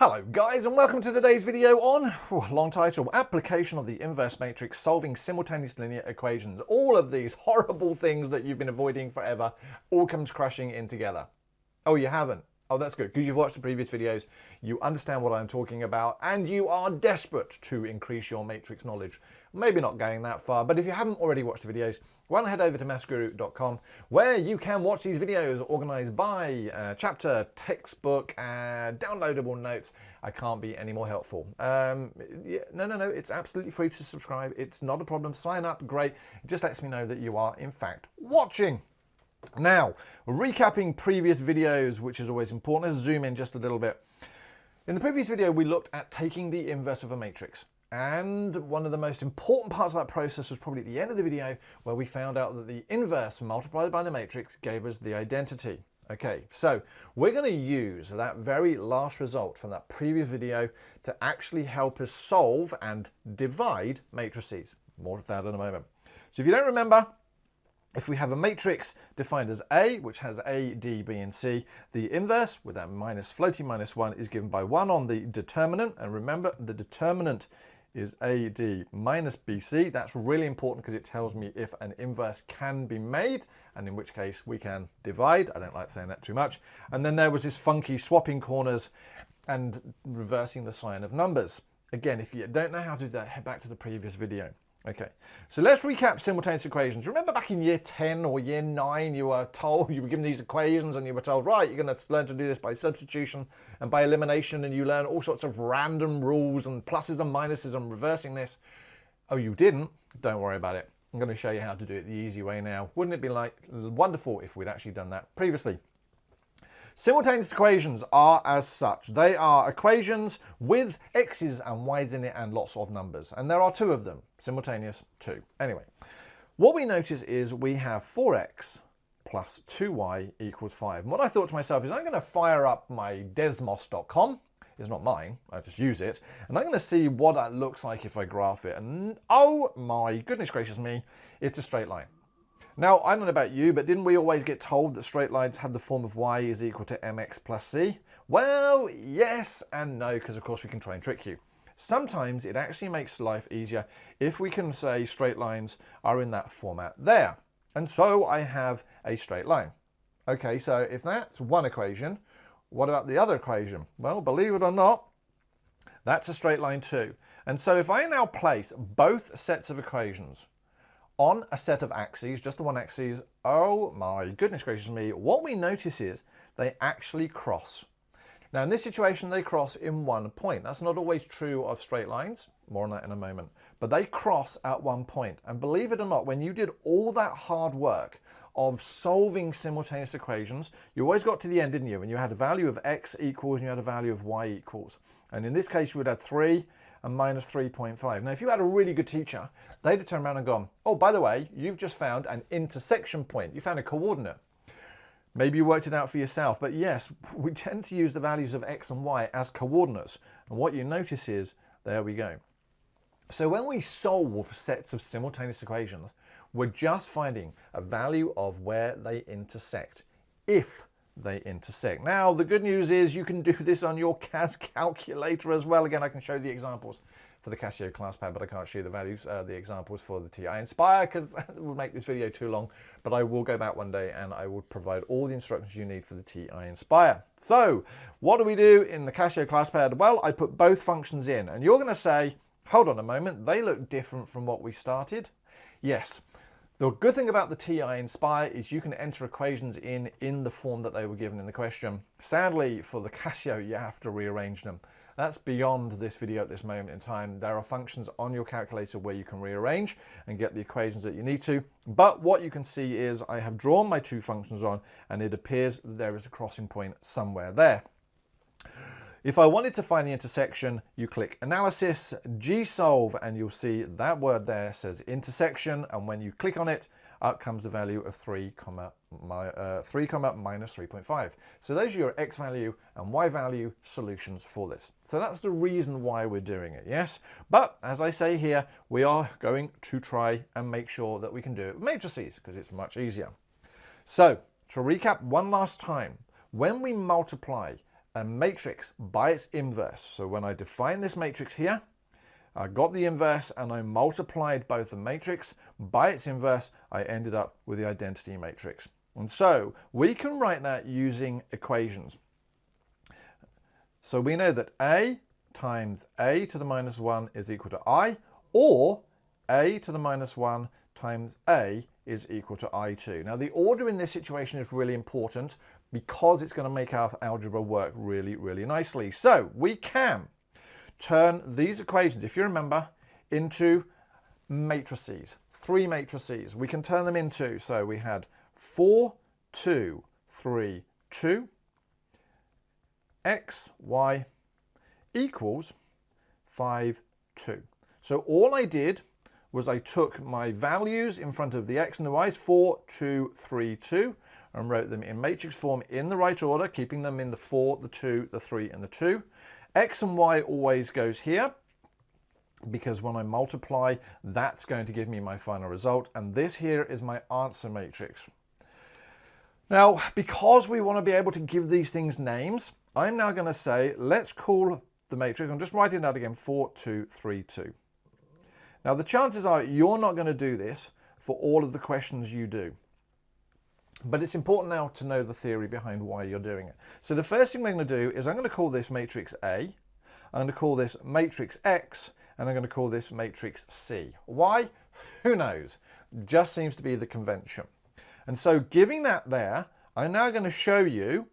Hello guys and welcome to today's video on, long title, Application of the Inverse Matrix Solving Simultaneous Linear Equations. All of these horrible things that you've been avoiding forever all comes crashing in together. Oh, you haven't? Oh, that's good, because you've watched the previous videos, you understand what I'm talking about, and you are desperate to increase your matrix knowledge. Maybe not going that far, but if you haven't already watched the videos, why not head over to maffsguru.com, where you can watch these videos organized by chapter, textbook, and downloadable notes. I can't be any more helpful. No, it's absolutely free to subscribe. It's not a problem. Sign up, great. It just lets me know that you are, in fact, watching. Now, recapping previous videos, which is always important. Let's zoom in just a little bit. In the previous video, we looked at taking the inverse of a matrix. And one of the most important parts of that process was probably at the end of the video, where we found out that the inverse multiplied by the matrix gave us the identity. Okay, so we're going to use that very last result from that previous video to actually help us solve and divide matrices. More of that in a moment. So if you don't remember, if we have a matrix defined as A, which has A, D, B, and C, the inverse with that floating minus 1 is given by 1 on the determinant. And remember, the determinant is AD minus BC. That's really important because it tells me if an inverse can be made, and in which case we can divide. I don't like saying that too much. And then there was this funky swapping corners and reversing the sign of numbers. Again, if you don't know how to do that, head back to the previous video. Okay, so let's recap simultaneous equations. Remember back in year 10 or year 9, you were given these equations and you were told, right, you're going to learn to do this by substitution and by elimination, and you learn all sorts of random rules and pluses and minuses and reversing this. Oh, you didn't? Don't worry about it. I'm going to show you how to do it the easy way now. Wouldn't it be wonderful if we'd actually done that previously? Simultaneous equations are as such. They are equations with x's and y's in it and lots of numbers. And there are two of them, simultaneous 2. Anyway, what we notice is we have 4x plus 2y equals 5. And what I thought to myself is I'm going to fire up my desmos.com. It's not mine, I just use it. And I'm going to see what that looks like if I graph it. And oh my goodness gracious me, it's a straight line. Now, I don't know about you, but didn't we always get told that straight lines had the form of y is equal to mx plus c? Well, yes and no, because of course we can try and trick you. Sometimes it actually makes life easier if we can say straight lines are in that format there. And so I have a straight line. Okay, so if that's one equation, what about the other equation? Well, believe it or not, that's a straight line too. And so if I now place both sets of equations on a set of axes, just the one axis, oh my goodness gracious me, what we notice is they actually cross. Now in this situation, they cross in one point. That's not always true of straight lines, more on that in a moment, but they cross at one point. And believe it or not, when you did all that hard work of solving simultaneous equations, you always got to the end, didn't you? And you had a value of x equals and you had a value of y equals. And in this case, you would have 3 and minus 3.5. Now, if you had a really good teacher, they'd have turned around and gone, oh, by the way, you've just found an intersection point. You found a coordinate. Maybe you worked it out for yourself, but yes, we tend to use the values of x and y as coordinates. And what you notice is, there we go. So when we solve sets of simultaneous equations, we're just finding a value of where they intersect, if they intersect. Now, the good news is you can do this on your CAS calculator as well. Again, I can show the examples for the Casio ClassPad, but I can't show you the values, the examples for the TI Inspire, because it will make this video too long. But I will go back one day and I will provide all the instructions you need for the TI Inspire. So, what do we do in the Casio ClassPad? Well, I put both functions in, and you're going to say, hold on a moment, they look different from what we started. Yes. The good thing about the TI Inspire is you can enter equations in the form that they were given in the question. Sadly, for the Casio, you have to rearrange them. That's beyond this video at this moment in time. There are functions on your calculator where you can rearrange and get the equations that you need to. But what you can see is I have drawn my two functions on, and it appears there is a crossing point somewhere there. If I wanted to find the intersection, you click Analysis, G-Solve, and you'll see that word there says intersection, and when you click on it, up comes the value of 3, minus 3.5. So those are your x value and y value solutions for this. So that's the reason why we're doing it, yes? But as I say here, we are going to try and make sure that we can do it with matrices, because it's much easier. So to recap one last time, when we multiply a matrix by its inverse. So when I define this matrix here, I got the inverse and I multiplied both the matrix by its inverse, I ended up with the identity matrix. And so we can write that using equations. So we know that A times A to the minus 1 is equal to I, or A to the minus 1 times A is equal to I2. Now the order in this situation is really important because it's going to make our algebra work really, really nicely. So we can turn these equations, if you remember, into matrices, 3 matrices. We can turn them into, so we had 4, 2, 3, 2, x, y equals 5, 2. So all I did was I took my values in front of the x and the y's, 4, 2, 3, 2, and wrote them in matrix form in the right order, keeping them in the 4, the 2, the 3, and the 2. X and y always goes here, because when I multiply, that's going to give me my final result, and this here is my answer matrix. Now, because we want to be able to give these things names, I'm now going to say, let's call the matrix, I'm just writing that again, 4, 2, 3, 2. Now, the chances are you're not going to do this for all of the questions you do. But it's important now to know the theory behind why you're doing it. So the first thing we're going to do is I'm going to call this matrix A, I'm going to call this matrix X, and I'm going to call this matrix C. Why? Who knows? Just seems to be the convention. And so giving that there, I'm now going to show you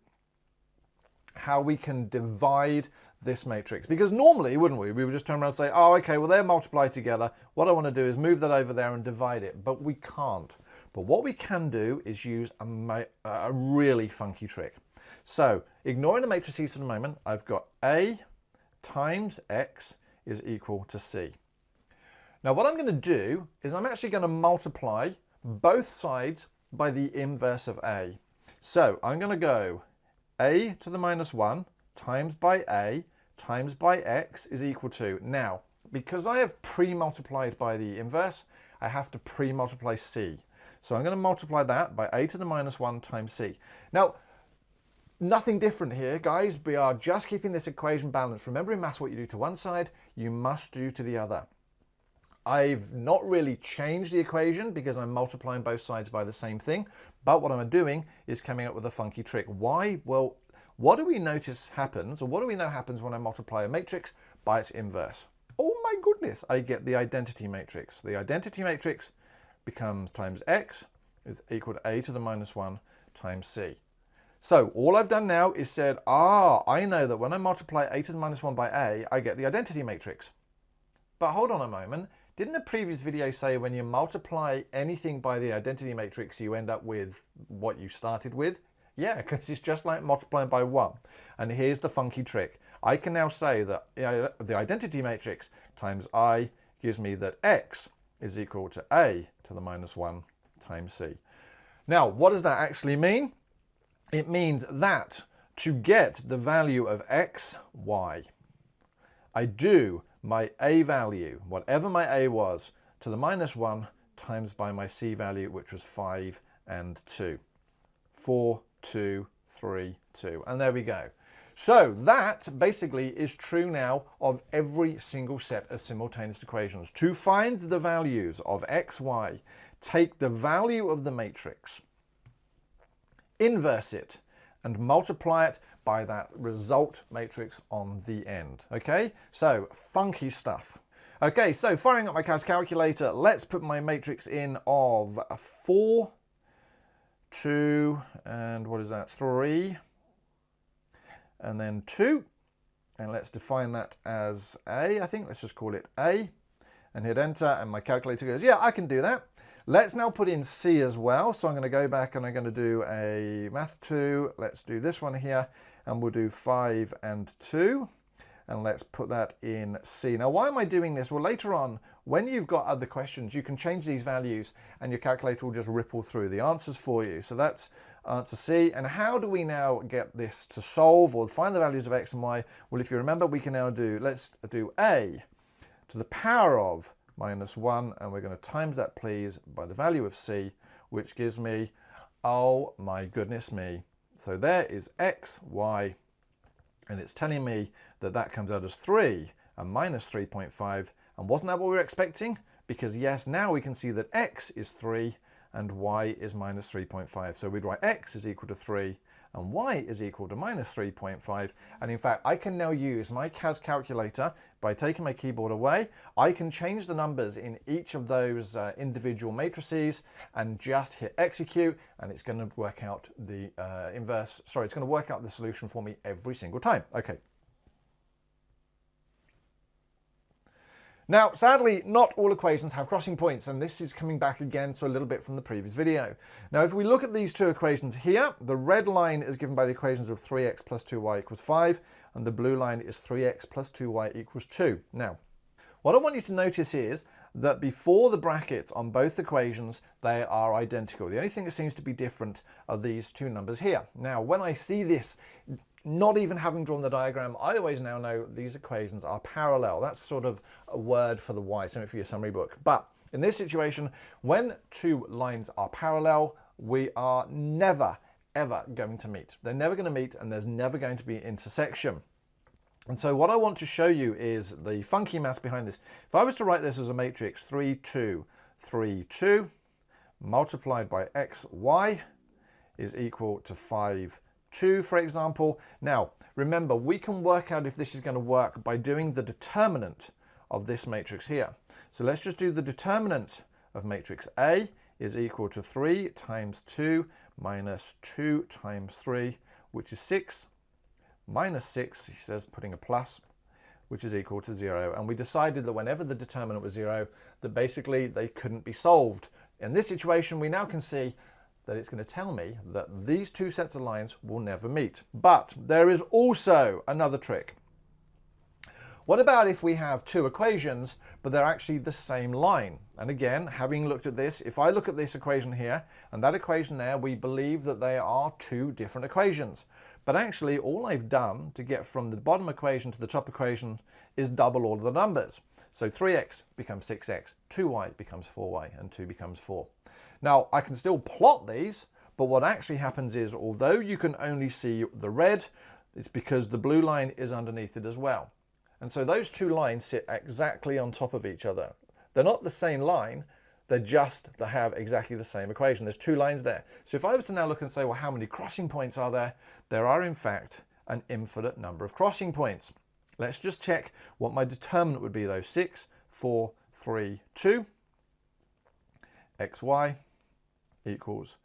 how we can divide this matrix. Because normally, wouldn't we? We would just turn around and say, oh, okay, well, they're multiplied together. What I want to do is move that over there and divide it. But we can't. But what we can do is use a really funky trick. So ignoring the matrices for the moment, I've got A times X is equal to C. Now what I'm going to do is I'm actually going to multiply both sides by the inverse of A. So I'm going to go A to the minus 1 times by A times by X is equal to. Now, because I have pre-multiplied by the inverse, I have to pre-multiply C. So I'm going to multiply that by A to the minus 1 times C. Now, nothing different here, guys. We are just keeping this equation balanced. Remember in maths, what you do to one side, you must do to the other. I've not really changed the equation because I'm multiplying both sides by the same thing. But what I'm doing is coming up with a funky trick. Why? Well, what do we notice happens, or what do we know happens when I multiply a matrix by its inverse? Oh my goodness, I get the identity matrix. The identity matrix becomes times X is equal to A to the minus 1 times C. So all I've done now is said, I know that when I multiply A to the minus 1 by A, I get the identity matrix. But hold on a moment. Didn't a previous video say when you multiply anything by the identity matrix, you end up with what you started with? Yeah, because it's just like multiplying by 1. And here's the funky trick. I can now say that the identity matrix times I gives me that X is equal to A to the minus 1 times C. Now, what does that actually mean? It means that to get the value of X, Y, I do my A value, whatever my A was, to the minus 1 times by my C value, which was 5 and 2. 4, 2, 3, 2. And there we go. So that basically is true now of every single set of simultaneous equations. To find the values of x, y, take the value of the matrix, inverse it, and multiply it by that result matrix on the end. Okay, so funky stuff. Okay, so firing up my calculator, let's put my matrix in of 4, 2, and what is that, 3, and then 2, and let's define that as A. I think let's just call it A, and hit enter, and my calculator goes, yeah, I can do that. Let's now put in C as well. So I'm going to go back and I'm going to do a math 2. Let's do this one here, and we'll do 5 and 2. And let's put that in C. Now, why am I doing this? Well, later on, when you've got other questions, you can change these values and your calculator will just ripple through the answers for you. So that's answer C. And how do we now get this to solve or find the values of x and y? Well, if you remember, we can now do, let's do A to the power of minus 1, and we're going to times that, please, by the value of C, which gives me, oh my goodness me. So there is x, y, And it's telling me that that comes out as 3 and minus 3.5. And wasn't that what we were expecting? Because yes, now we can see that x is 3 and y is minus 3.5. So we'd write x is equal to 3 and y is equal to minus 3.5. And in fact, I can now use my CAS calculator by taking my keyboard away. I can change the numbers in each of those individual matrices and just hit execute, and it's going to work out the it's going to work out the solution for me every single time. Okay. Now, sadly, not all equations have crossing points, and this is coming back again to a little bit from the previous video. Now, if we look at these two equations here, the red line is given by the equations of 3x plus 2y equals 5, and the blue line is 3x plus 2y equals 2. Now, what I want you to notice is that before the brackets on both equations, they are identical. The only thing that seems to be different are these two numbers here. Now, when I see this, not even having drawn the diagram, I always now know these equations are parallel. That's sort of a word for the Y, something for your summary book. But in this situation, when two lines are parallel, we are never, ever going to meet. They're never going to meet, and there's never going to be intersection. And so what I want to show you is the funky maths behind this. If I was to write this as a matrix 3, 2, 3, 2, multiplied by xy is equal to 5, 2, for example. Now, remember, we can work out if this is going to work by doing the determinant of this matrix here. So let's just do the determinant of matrix A is equal to 3 times 2 minus 2 times 3, which is 6, minus 6, he says, putting a plus, which is equal to 0. And we decided that whenever the determinant was 0, that basically they couldn't be solved. In this situation, we now can see that it's going to tell me that these two sets of lines will never meet. But there is also another trick. What about if we have two equations, but they're actually the same line? And again, having looked at this, if I look at this equation here and that equation there, we believe that they are two different equations. But actually, all I've done to get from the bottom equation to the top equation is double all of the numbers. So 3x becomes 6x, 2y becomes 4y, and 2 becomes 4. Now, I can still plot these, but what actually happens is, although you can only see the red, it's because the blue line is underneath it as well. And so those two lines sit exactly on top of each other. They're not the same line, they have exactly the same equation. There's two lines there. So if I was to now look and say, well, how many crossing points are there? There are, in fact, an infinite number of crossing points. Let's just check what my determinant would be, though. 6, 4, 3, 2. xy equals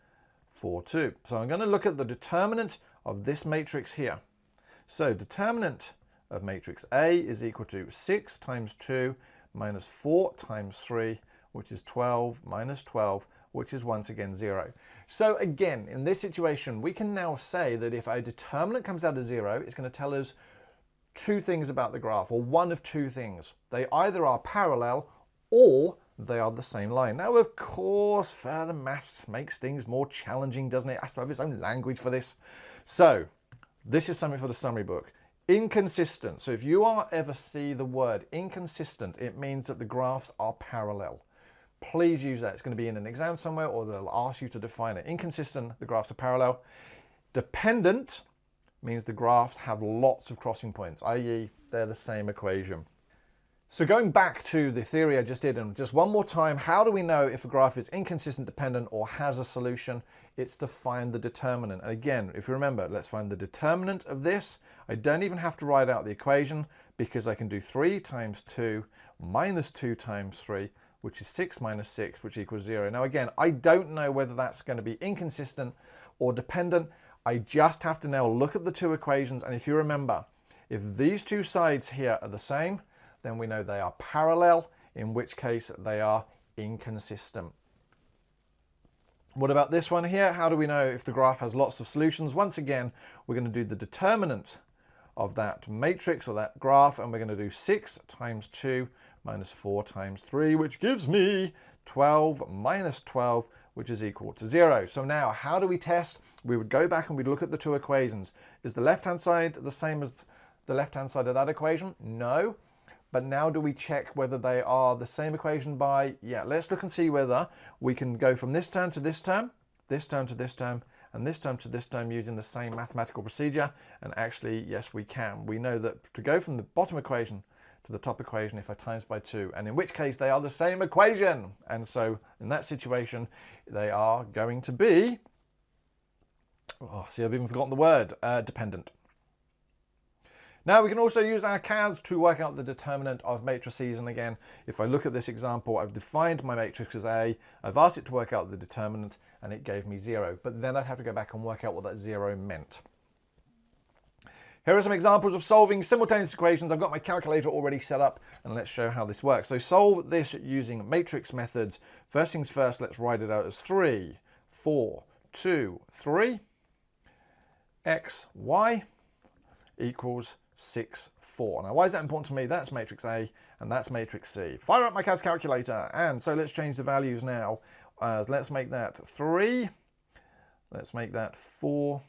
4, 2. So I'm going to look at the determinant of this matrix here. So determinant of matrix A is equal to 6 times 2 minus 4 times 3, which is 12 minus 12, which is once again 0. So again, in this situation, we can now say that if a determinant comes out as 0, it's going to tell us two things about the graph, or one of two things. They either are parallel or they are the same line. Now, of course, further maths makes things more challenging, doesn't it? It has to have its own language for this. So this is something for the summary book. Inconsistent. So if you ever see the word inconsistent, it means that the graphs are parallel. Please use that. It's going to be in an exam somewhere, or they'll ask you to define it. Inconsistent, the graphs are parallel. Dependent means the graphs have lots of crossing points, i.e. they're the same equation. So going back to the theory I just did, and just one more time, how do we know if a graph is inconsistent, dependent, or has a solution? It's to find the determinant. And again, if you remember, let's find the determinant of this. I don't even have to write out the equation, because I can do 3 times 2 minus 2 times 3, which is 6 minus 6, which equals 0. Now again, I don't know whether that's going to be inconsistent or dependent. I just have to now look at the two equations, and if you remember, if these two sides here are the same, then we know they are parallel, in which case they are inconsistent. What about this one here? How do we know if the graph has lots of solutions? Once again, we're going to do the determinant of that matrix or that graph, and we're going to do 6 times 2 minus 4 times 3, which gives me 12 minus 12, which is equal to 0. So now, how do we test? We would go back and we'd look at the two equations. Is the left-hand side the same as the left-hand side of that equation? No. But now do we check whether they are the same equation by, let's look and see whether we can go from this term to this term, this term to this term, and this term to this term using the same mathematical procedure? And actually, yes, we can. We know that to go from the bottom equation to the top equation if I times by 2, and in which case they are the same equation. And so in that situation, they are going to be, oh, see, I've even forgotten the word, dependent. Now we can also use our CAS to work out the determinant of matrices, and again, if I look at this example, I've defined my matrix as A, I've asked it to work out the determinant, and it gave me 0, but then I'd have to go back and work out what that 0 meant. Here are some examples of solving simultaneous equations. I've got my calculator already set up, and let's show how this works. So solve this using matrix methods. First things first, let's write it out as 3, 4, 2, 3, x, y equals 6, 4. Now, why is that important to me? That's matrix A and that's matrix C. Fire up my CAS calculator. And so let's change the values now. Let's make that 3. Let's make that 4.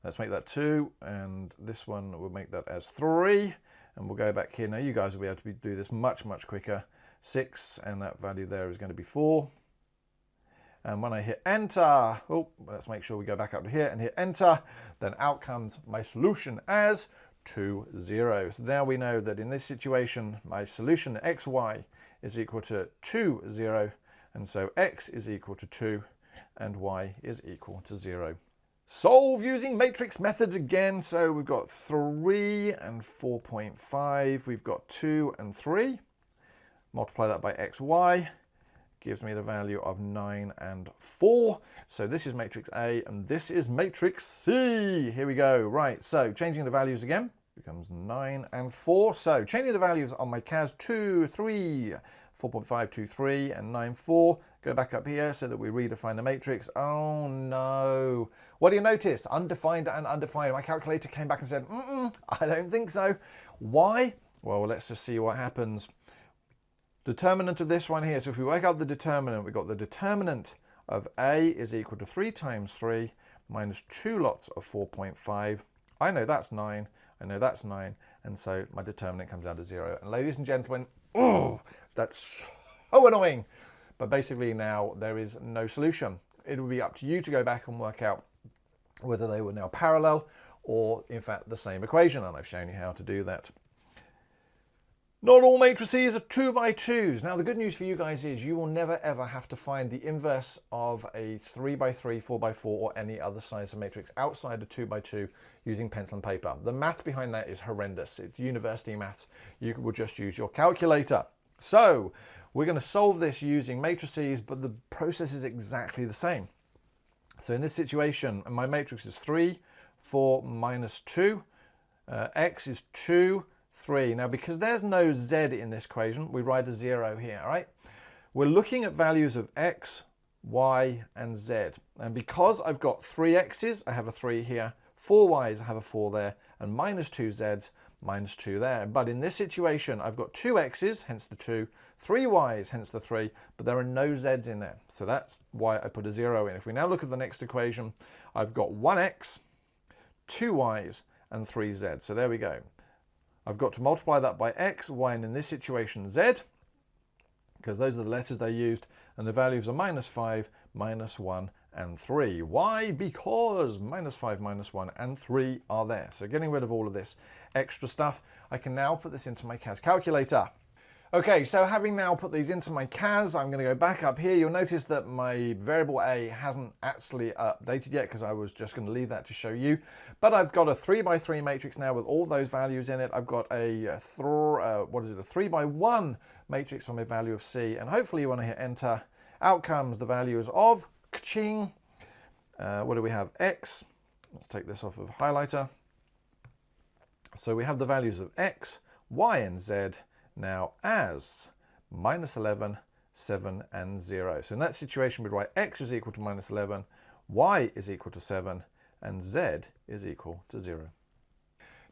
Let's make that 2. And this one, we'll make that as 3. And we'll go back here. Now, you guys will be able to do this much, much quicker. 6, and that value there is going to be 4. And when I hit enter, oh, let's make sure we go back up to here and hit enter, then out comes my solution as 2, 0. So now we know that in this situation, my solution xy is equal to 2, 0. And so x is equal to 2 and y is equal to 0. Solve using matrix methods again. So we've got 3 and 4.5. We've got 2 and 3. Multiply that by xy. Gives me the value of 9 and 4. So this is matrix A and this is matrix C. Here we go. Right, so changing the values again becomes 9 and 4. So changing the values on my CAS 2, 3, 4.5, 2, 3 and 9, 4. Go back up here so that we redefine the matrix. Oh no. What do you notice? Undefined and undefined. My calculator came back and said, I don't think so. Why? Well, let's just see what happens. Determinant of this one here. So if we work out the determinant, we've got the determinant of A is equal to 3 times 3 minus 2 lots of 4.5. I know that's 9. I know that's 9. And so my determinant comes down to 0. And ladies and gentlemen, oh, that's so annoying. But basically now there is no solution. It will be up to you to go back and work out whether they were now parallel or in fact the same equation. And I've shown you how to do that. Not all matrices are 2 by 2s. Now the good news for you guys is you will never ever have to find the inverse of a 3 by 3, 4 by 4 or any other size of matrix outside of 2 by 2 using pencil and paper. The maths behind that is horrendous. It's university maths. You will just use your calculator. So we're going to solve this using matrices, but the process is exactly the same. So in this situation, my matrix is 3, 4, minus 2. X is 2, 3. Now, because there's no z in this equation, we write a 0 here, all right? We're looking at values of x, y, and z. And because I've got 3 x's, I have a 3 here, 4 y's, I have a 4 there, and minus 2 z's, minus 2 there. But in this situation, I've got 2 x's, hence the 2, 3 y's, hence the 3, but there are no z's in there. So that's why I put a 0 in. If we now look at the next equation, I've got 1x, 2 y's, and 3 z's. So there we go. I've got to multiply that by x, y, and in this situation z, because those are the letters they used, and the values are minus 5, minus 1, and 3. Why? Because minus 5, minus 1, and 3 are there. So getting rid of all of this extra stuff, I can now put this into my CAS calculator. Okay, so having now put these into my CAS, I'm going to go back up here. You'll notice that my variable A hasn't actually updated yet because I was just going to leave that to show you. But I've got a 3 by 3 matrix now with all those values in it. I've got a 3 by 1 matrix on my value of C. And hopefully when I hit enter, out comes the values of ka-ching. What do we have? X. Let's take this off of highlighter. So we have the values of X, Y, and Z now as minus 11, 7, and 0. So in that situation, we'd write x is equal to minus 11, y is equal to 7, and z is equal to 0.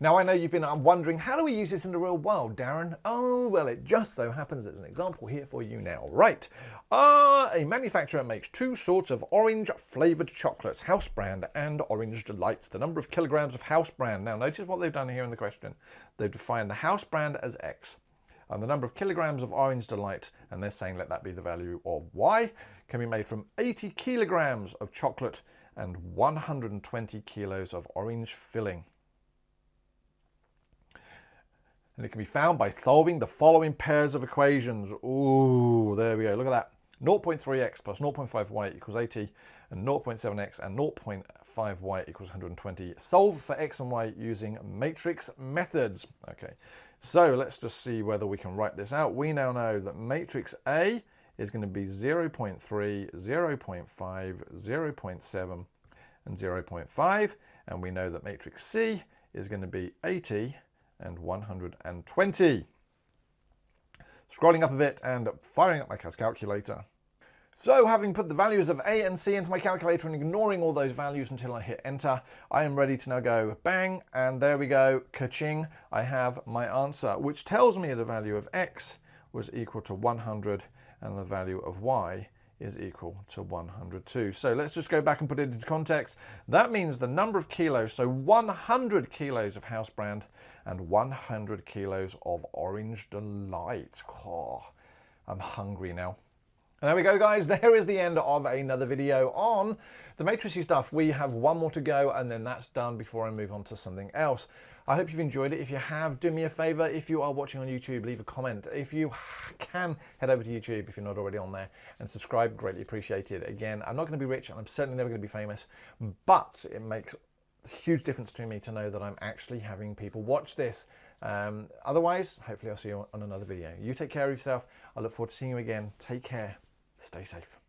Now, I know you've been wondering, how do we use this in the real world, Darren? Oh, well, it just so happens there's an example here for you now. Right. A manufacturer makes 2 sorts of orange-flavoured chocolates, House Brand and Orange Delights. The number of kilograms of House Brand. Now, notice what they've done here in the question. They've defined the House Brand as X. And the number of kilograms of orange delight, and they're saying let that be the value of y, can be made from 80 kilograms of chocolate and 120 kilos of orange filling. And it can be found by solving the following pairs of equations. Ooh, there we go. Look at that. 0.3x plus 0.5y equals 80, and 0.7x and 0.5y equals 120. Solve for x and y using matrix methods. Okay, so let's just see whether we can write this out. We now know that matrix A is going to be 0.3, 0.5, 0.7, and 0.5. And we know that matrix C is going to be 80 and 120. Scrolling up a bit and firing up my calculator. So having put the values of A and C into my calculator and ignoring all those values until I hit enter, I am ready to now go bang, and there we go, ka-ching, I have my answer, which tells me the value of X was equal to 100 and the value of Y is equal to 102. So let's just go back and put it into context. That means the number of kilos, so 100 kilos of house brand and 100 kilos of orange delight. Oh, I'm hungry now. And there we go, guys. There is the end of another video on the matrixy stuff. We have one more to go, and then that's done before I move on to something else. I hope you've enjoyed it. If you have, do me a favor. If you are watching on YouTube, leave a comment. If you can, head over to YouTube if you're not already on there, and subscribe. Greatly appreciated. Again, I'm not going to be rich, and I'm certainly never going to be famous, but it makes a huge difference to me to know that I'm actually having people watch this. Otherwise, hopefully I'll see you on another video. You take care of yourself. I look forward to seeing you again. Take care. Stay safe.